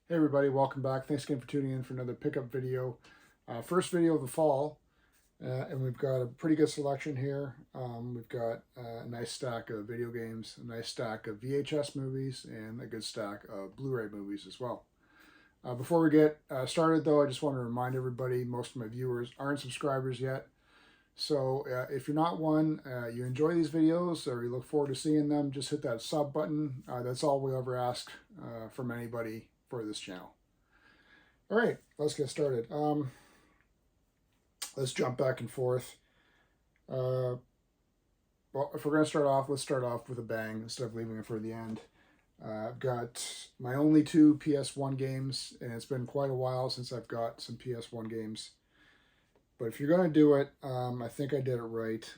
Hey everybody, welcome back. Thanks again for tuning in for another pickup video. First video of the fall, and we've got a pretty good selection here. We've got a nice stack of video games, a nice stack of VHS movies, and a good stack of Blu-ray movies as well. Before we get started though, I just want to remind everybody, most of my viewers aren't subscribers yet. So if you're not one, you enjoy these videos or you look forward to seeing them, just hit that sub button. That's all we ever ask from anybody for this channel. All right, let's get started. Let's jump back and forth. Well, if we're going to start off, let's start off with a bang instead of leaving it for the end. I've got my only two PS1 games, and it's been quite a while since I've got some PS1 games. But if you're going to do it, I think I did it right.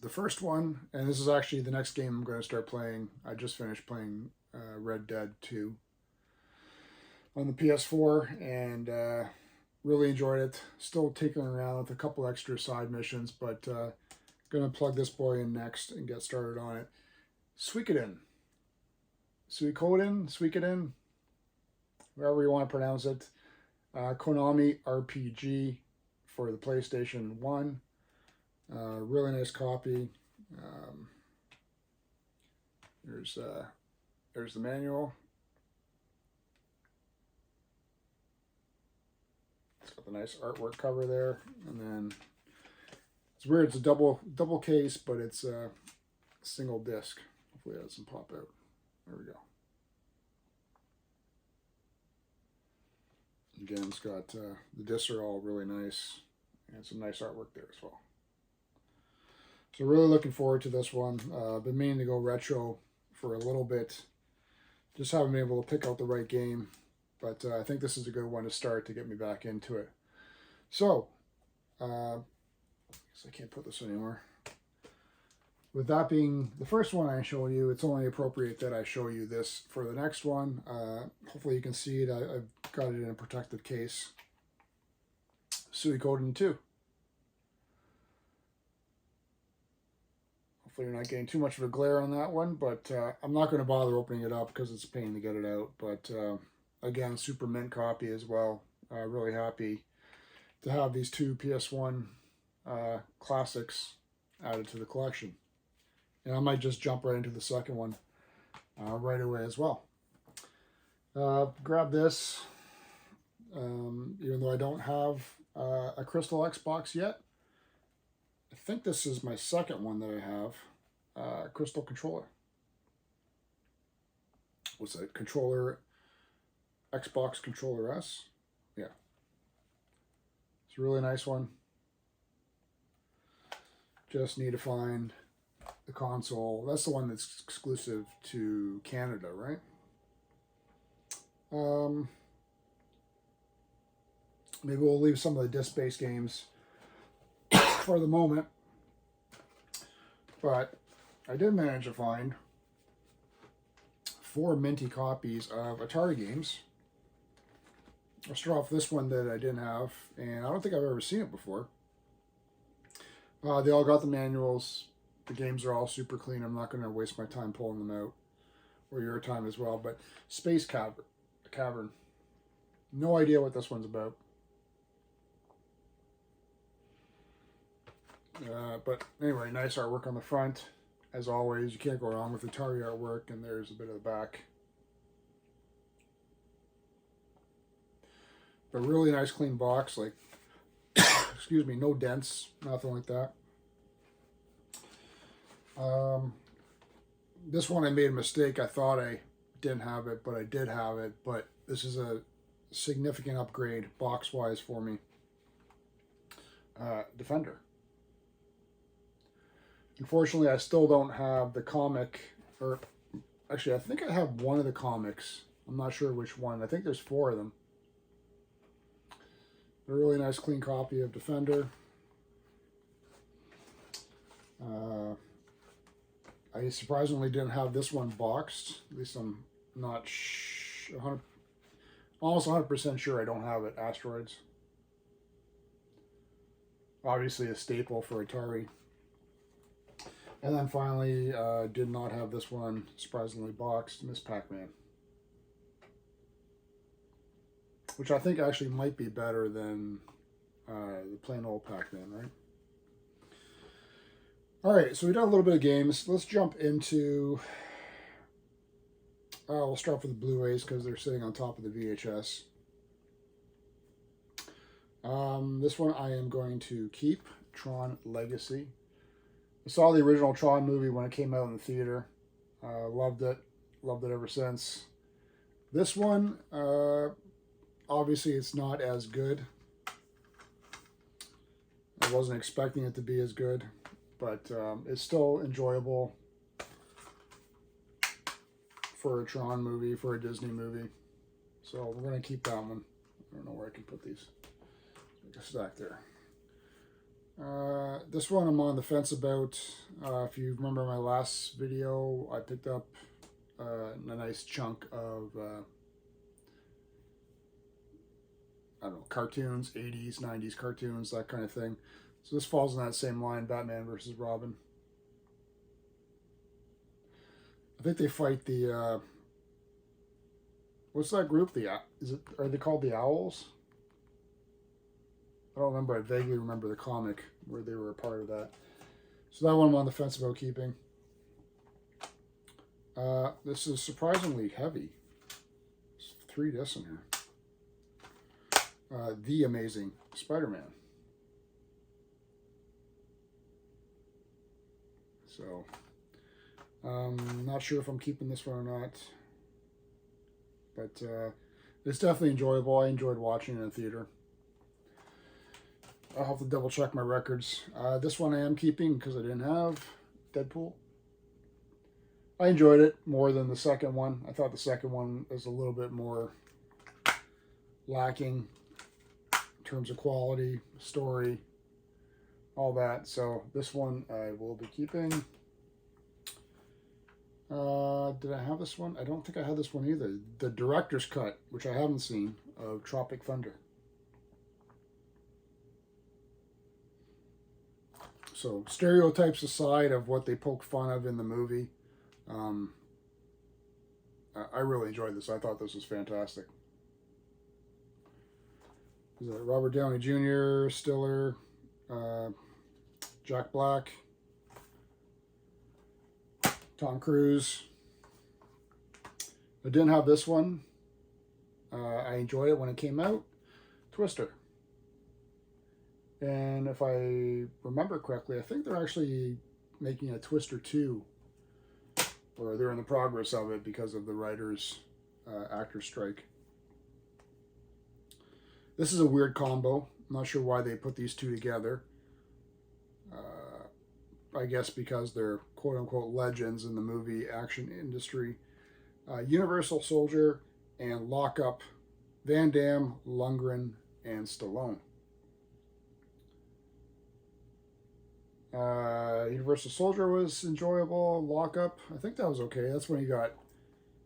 The first one, and this is actually the next game I'm going to start playing. I just finished playing Red Dead 2 on the PS4 and really enjoyed it. Still tinkering around with a couple extra side missions, but going to plug this boy in next and get started on it. Suikoden, whoever you want to pronounce it. Konami RPG for the PlayStation 1. Really nice copy. There's the manual. It's got the nice artwork cover there, and then it's weird. It's a double case, but it's a single disc. Hopefully that doesn't pop out. There we go. Again, it's got the discs are all really nice, and some nice artwork there as well. So really looking forward to this one. Been meaning to go retro for a little bit. Just haven't been able to pick out the right game, but I think this is a good one to start to get me back into it. So, I guess I can't put this anymore. With that being the first one I show you, it's only appropriate that I show you this for the next one. Hopefully you can see it. I've got it in a protective case. Suikoden 2. Hopefully you're not getting too much of a glare on that one, but I'm not going to bother opening it up because it's a pain to get it out. But again, super mint copy as well. Really happy to have these two PS1 classics added to the collection. And I might just jump right into the second one right away as well. Grab this, even though I don't have a Crystal Xbox yet. I think this is my second one that I have, Crystal controller. What's it? Controller, Xbox Controller S? Yeah. It's a really nice one. Just need to find the console. That's the one that's exclusive to Canada, right? Maybe we'll leave some of the disc-based games for the moment. But I did manage to find 4 minty copies of Atari games. I'll start off with this one that I didn't have, and I don't think I've ever seen it before. They all got the manuals. The games are all super clean. I'm not going to waste my time pulling them out, or your time as well. But Space Cavern. No idea what this one's about. But anyway, nice artwork on the front. As always, you can't go wrong with Atari artwork, and there's a bit of the back. But really nice clean box, like, excuse me, no dents, nothing like that. This one I made a mistake. I thought I didn't have it, but I did have it. But this is a significant upgrade box-wise for me. Defender. Unfortunately, I still don't have the comic, or actually, I think I have one of the comics. I'm not sure which one. I think there's 4 of them. A really nice clean copy of Defender. I surprisingly didn't have this one boxed. At least I'm not almost 100% sure I don't have it. Asteroids. Obviously a staple for Atari. And then finally, did not have this one, surprisingly boxed, Miss Pac-Man. which I think actually might be better than the plain old Pac-Man, right? All right, so we done a little bit of games. Let's jump into. We'll start with the Blu-rays because they're sitting on top of the VHS. This one I am going to keep, Tron Legacy. I saw the original Tron movie when it came out in the theater. Loved it ever since. This one, obviously it's not as good. I wasn't expecting it to be as good, but it's still enjoyable for a Tron movie, for a Disney movie. So we're going to keep that one. I don't know where I can put these. Make a stack there. This one I'm on the fence about. If you remember my last video, I picked up a nice chunk of, I don't know, cartoons, 80s, 90s cartoons, that kind of thing. So this falls in that same line, Batman versus Robin. I think they fight the, what's that group? Are they called the Owls? I don't remember. I vaguely remember the comic where they were a part of that. So that one I'm on the fence about keeping. This is surprisingly heavy. There's 3 discs in here. The Amazing Spider-Man. So, not sure if I'm keeping this one or not. But it's definitely enjoyable. I enjoyed watching it in the theater. I'll have to double check my records. This one I am keeping because I didn't have Deadpool. I enjoyed it more than the second one. I thought the second one was a little bit more lacking in terms of quality, story, all that. So this one I will be keeping. Did I have this one? I don't think I had this one either. The director's cut, which I haven't seen, of Tropic Thunder. So stereotypes aside of what they poke fun of in the movie, I really enjoyed this. I thought this was fantastic. Is it Robert Downey Jr., Stiller, Jack Black, Tom Cruise. I didn't have this one. I enjoyed it when it came out. Twister. And if I remember correctly, I think they're actually making a Twister 2, or they're in the progress of it because of the writers' actor strike. This is a weird combo. I'm not sure why they put these two together. I guess because they're quote-unquote legends in the movie action industry. Universal Soldier and Lockup, Van Damme, Lundgren, and Stallone. Universal Soldier was enjoyable. Lockup, I think that was okay. That's when he got,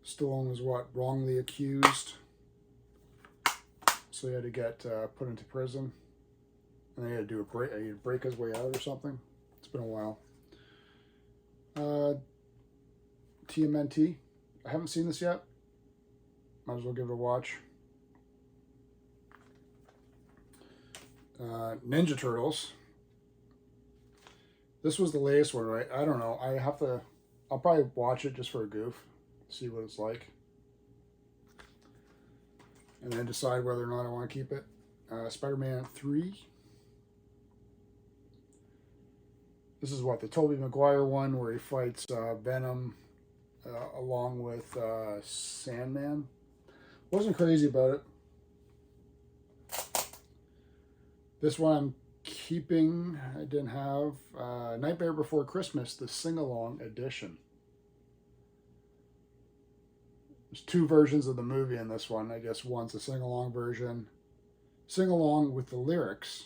Stallone was what, wrongly accused. So he had to get put into prison. And he had to do he had to break his way out or something. It's been a while. TMNT. I haven't seen this yet. Might as well give it a watch. Ninja Turtles. This was the latest one, right? I don't know. I'll probably watch it just for a goof. See what it's like. And then decide whether or not I want to keep it. Spider-Man 3. This is what, the Tobey Maguire one where he fights Venom along with Sandman. Wasn't crazy about it. This one I'm keeping. I didn't have Nightmare Before Christmas, the sing-along edition. There's 2 versions of the movie in this one. I guess one's a sing-along version. Sing-along with the lyrics.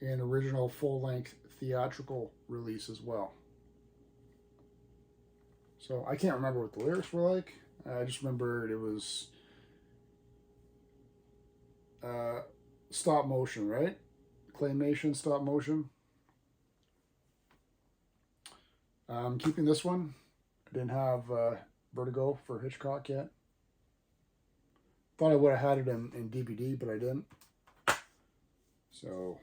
And original full-length theatrical release as well. So I can't remember what the lyrics were like. I just remember it was stop motion, right? Claymation, stop motion. I'm keeping this one. I didn't have Vertigo for Hitchcock yet. Thought I would have had it in DVD, but I didn't. So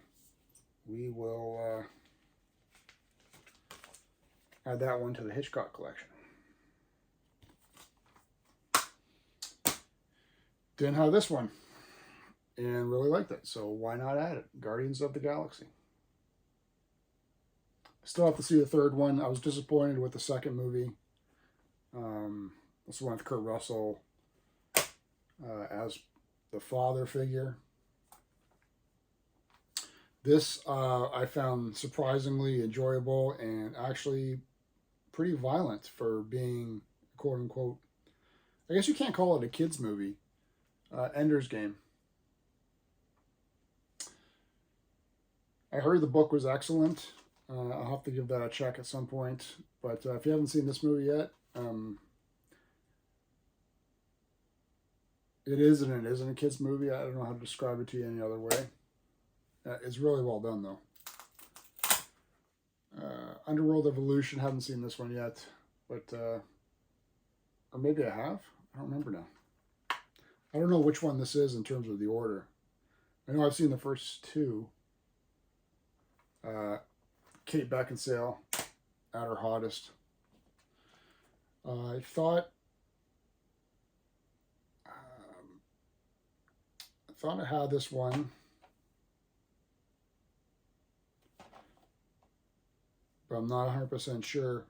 we will add that one to the Hitchcock collection. Didn't have this one and really liked it, so why not add it? Guardians of the Galaxy. Still have to see the third one. I was disappointed with the second movie. This one with Kurt Russell as the father figure. This I found surprisingly enjoyable and actually pretty violent for being quote unquote, I guess you can't call it a kid's movie. Ender's Game. I heard the book was excellent. I'll have to give that a check at some point. But if you haven't seen this movie yet, it is and it isn't a kid's movie. I don't know how to describe it to you any other way. It's really well done, though. Underworld Evolution, haven't seen this one yet. But, or maybe I have. I don't remember now. I don't know which one this is in terms of the order. I know I've seen the first two. Kate Beckinsale at her hottest. I thought I had this one, but I'm not 100% sure.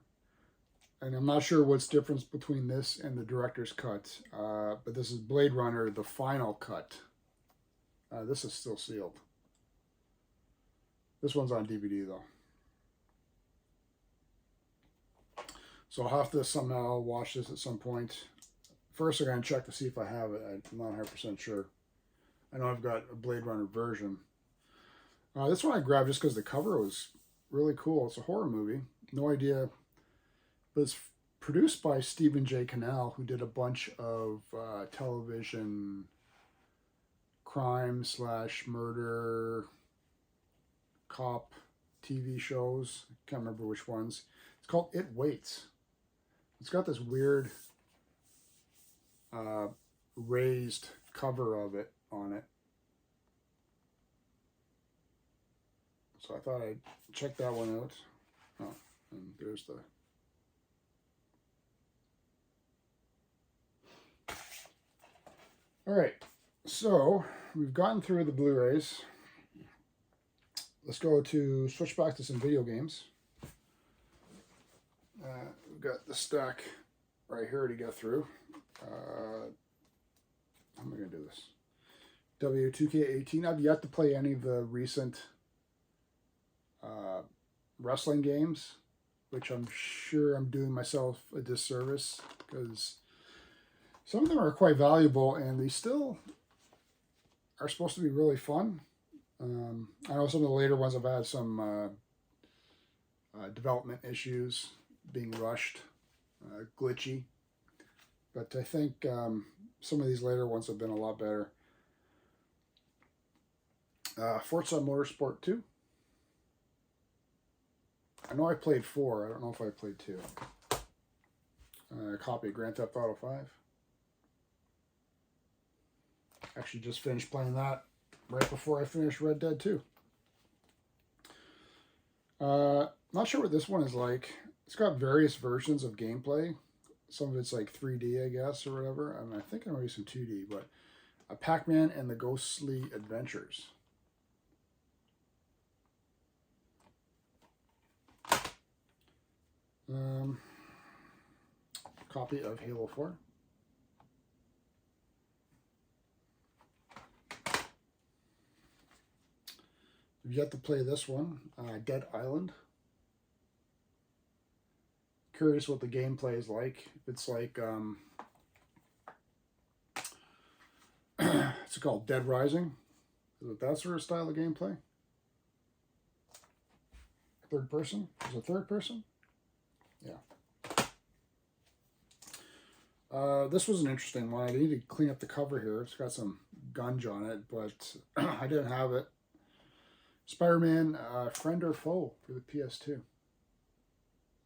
And I'm not sure what's difference between this and the director's cut. But this is Blade Runner, the final cut. This is still sealed. This one's on DVD, though. So I'll have to somehow watch this at some point. First, I'm going to check to see if I have it. I'm not 100% sure. I know I've got a Blade Runner version. This one I grabbed just because the cover was really cool. It's a horror movie. No idea. But it's produced by Stephen J. Cannell, who did a bunch of television crime / murder cop TV shows. Can't remember which ones. It's called It Waits. It's got this weird raised cover of it on it. So I thought I'd check that one out. Oh, and there's the... All right, so we've gotten through the Blu-rays. Let's go to switch back to some video games. We've got the stack right here to get through. How am I going to do this? W2K18. I've yet to play any of the recent wrestling games, which I'm sure I'm doing myself a disservice because some of them are quite valuable and they still are supposed to be really fun. I know some of the later ones have had some development issues, being rushed, glitchy. But I think some of these later ones have been a lot better. Forza Motorsport 2. I know I played 4. I don't know if I played 2. A copy of Grand Theft Auto 5. Actually just finished playing that right before I finished Red Dead 2. Not sure what this one is like. It's got various versions of gameplay. Some of it's like 3D, I guess, or whatever. I mean, I think there might be some 2D, but Pac-Man and the Ghostly Adventures. Copy of Halo 4. I've yet to play this one, Dead Island. Curious what the gameplay is like. It's like, it's called Dead Rising. Is it that sort of style of gameplay? Third person? Is it third person? Yeah. This was an interesting one. I need to clean up the cover here. It's got some gunge on it, but I didn't have it. Spider-Man, Friend or Foe for the PS2.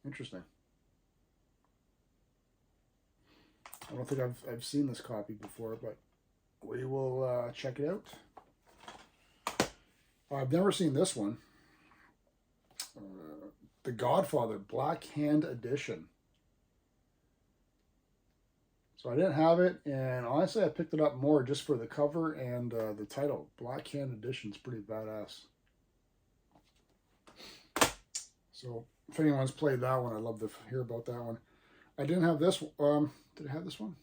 Interesting. I don't think I've seen this copy before, but we will check it out. I've never seen this one. The Godfather Black Hand Edition. So I didn't have it, and honestly I picked it up more just for the cover and the title. Black Hand Edition is pretty badass. So if anyone's played that one, I'd love to hear about that one. I didn't have this one. Did I have this one?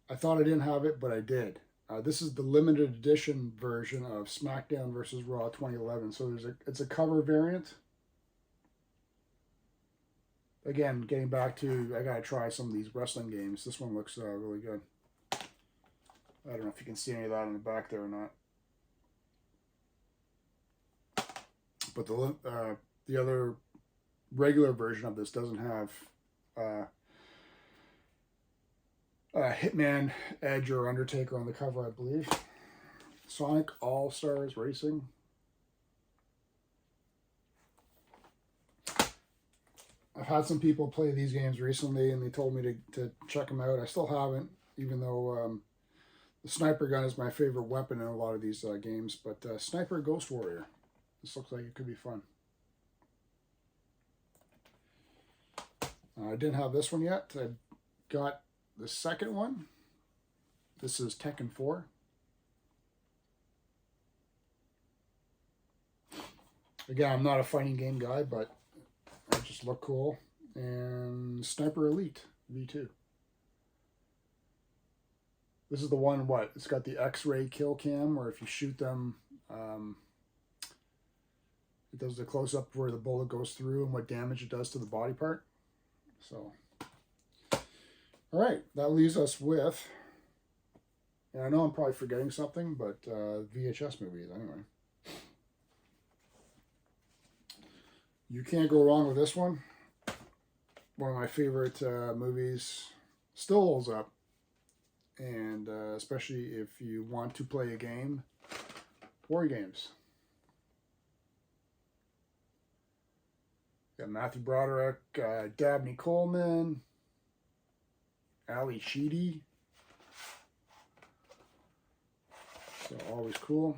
I thought I didn't have it, but I did. This is the limited edition version of SmackDown vs. Raw 2011. So it's a cover variant. Again, getting back to, I gotta try some of these wrestling games. This one looks really good. I don't know if you can see any of that in the back there or not. But the other regular version of this doesn't have Hitman, Edge, or Undertaker on the cover, I believe. Sonic All-Stars Racing. I've had some people play these games recently, and they told me to check them out. I still haven't, even though the sniper gun is my favorite weapon in a lot of these games. But Sniper Ghost Warrior. This looks like it could be fun. I didn't have this one yet. I got the second one. This is Tekken 4. Again, I'm not a fighting game guy, but they just look cool. And Sniper Elite V2. This is the one, it's got the X-ray kill cam, where if you shoot them, it does the close-up where the bullet goes through and what damage it does to the body part. So, all right, that leaves us with, and I know I'm probably forgetting something, but VHS movies anyway. You can't go wrong with this one. One of my favorite movies, still holds up, and especially if you want to play a game, war games. Got Matthew Broderick, Dabney Coleman, Ali Sheedy. So always cool.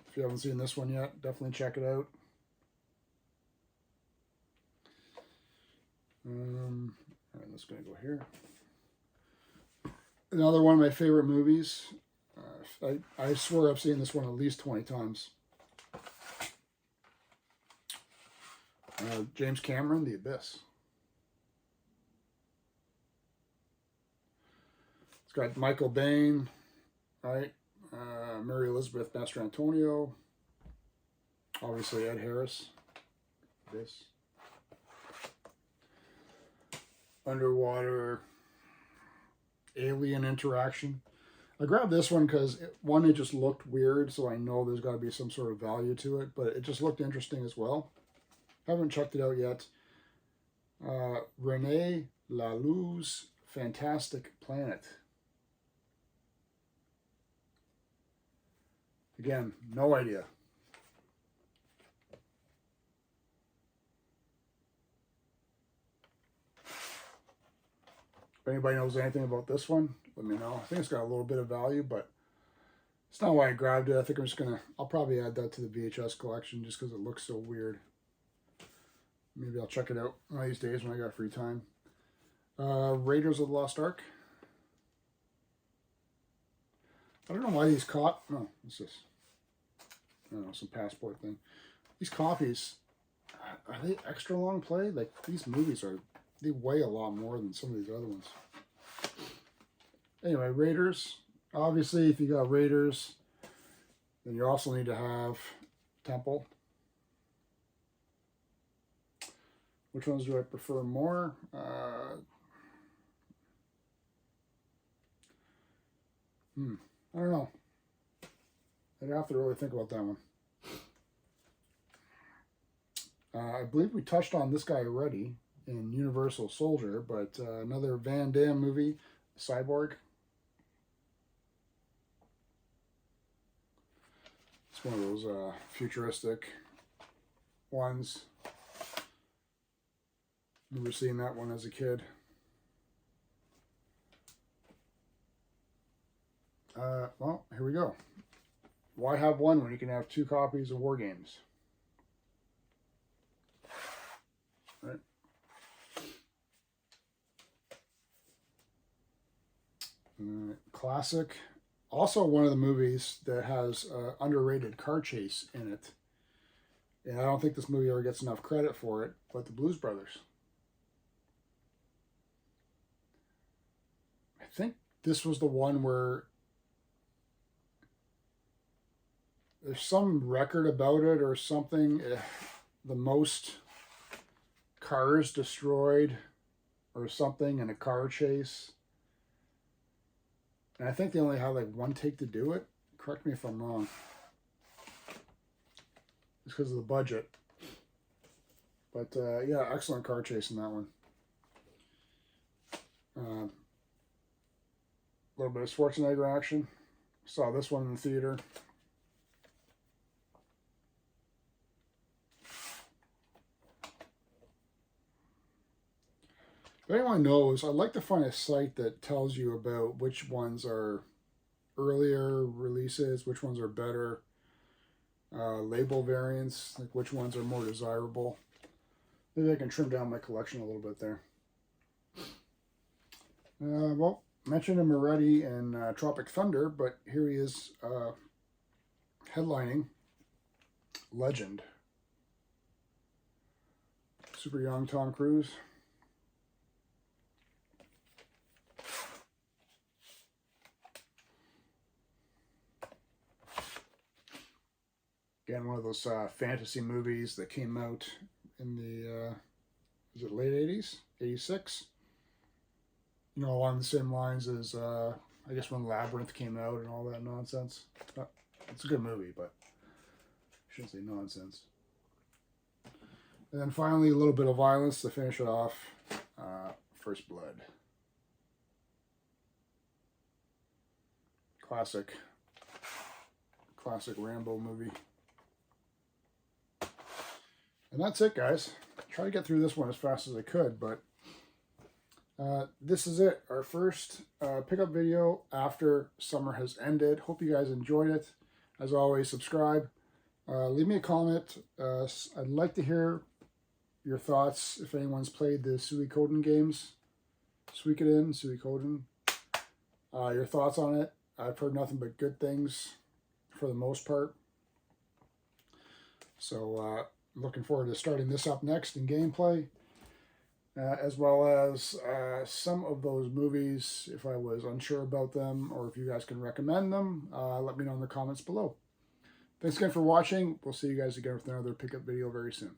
If you haven't seen this one yet, definitely check it out. All right, let's go here. Another one of my favorite movies. I swear I've seen this one at least 20 times. James Cameron, The Abyss. It's got Michael Biehn, right? Mary Elizabeth Mastrantonio. Obviously Ed Harris. This. Underwater alien interaction. I grabbed this one because, one, it just looked weird, so I know there's got to be some sort of value to it, but it just looked interesting as well. Haven't checked it out yet. Rene Laloux's Fantastic Planet. Again, no idea. If anybody knows anything about this one, let me know. I think it's got a little bit of value, but it's not why I grabbed it. I think I'll probably add that to the VHS collection just because it looks so weird. Maybe I'll check it out one of these days when I got free time. Raiders of the Lost Ark. I don't know why these what's this? I don't know, some passport thing. These copies, are they extra long play? Like, these movies they weigh a lot more than some of these other ones. Anyway, Raiders. Obviously, if you got Raiders, then you also need to have Temple. Which ones do I prefer more? I don't know. I'd have to really think about that one. I believe we touched on this guy already in Universal Soldier, but another Van Damme movie, Cyborg. It's one of those futuristic ones. Remember seeing that one as a kid. Well, here we go. Why have one when you can have 2 copies of War Games? Right. Classic. Also one of the movies that has underrated car chase in it. And I don't think this movie ever gets enough credit for it, but the Blues Brothers. I think this was the one where there's some record about it or something. The most cars destroyed or something in a car chase. And I think they only had like 1 take to do it. Correct me if I'm wrong. It's because of the budget. But yeah, excellent car chase in that one. A little bit of Schwarzenegger action. Saw this one in the theater. If anyone knows, I'd like to find a site that tells you about which ones are earlier releases, which ones are better, label variants, like which ones are more desirable. Maybe I can trim down my collection a little bit there. Well, mentioned him already in Tropic Thunder, but here he is headlining Legend. Super young Tom Cruise. Again, one of those fantasy movies that came out in the, is it late 80s? 86? You know, along the same lines as, I guess when Labyrinth came out and all that nonsense. It's a good movie, but I shouldn't say nonsense. And then finally, a little bit of violence to finish it off. First Blood. Classic Rambo movie. And that's it, guys. Try to get through this one as fast as I could, but this is it. Our first pickup video after summer has ended. Hope you guys enjoyed it. As always, subscribe. Leave me a comment. I'd like to hear your thoughts if anyone's played the Suikoden games. Suikoden. Your thoughts on it. I've heard nothing but good things for the most part. So, looking forward to starting this up next in gameplay, as well as some of those movies, if I was unsure about them, or if you guys can recommend them, let me know in the comments below. Thanks again for watching. We'll see you guys again with another pickup video very soon.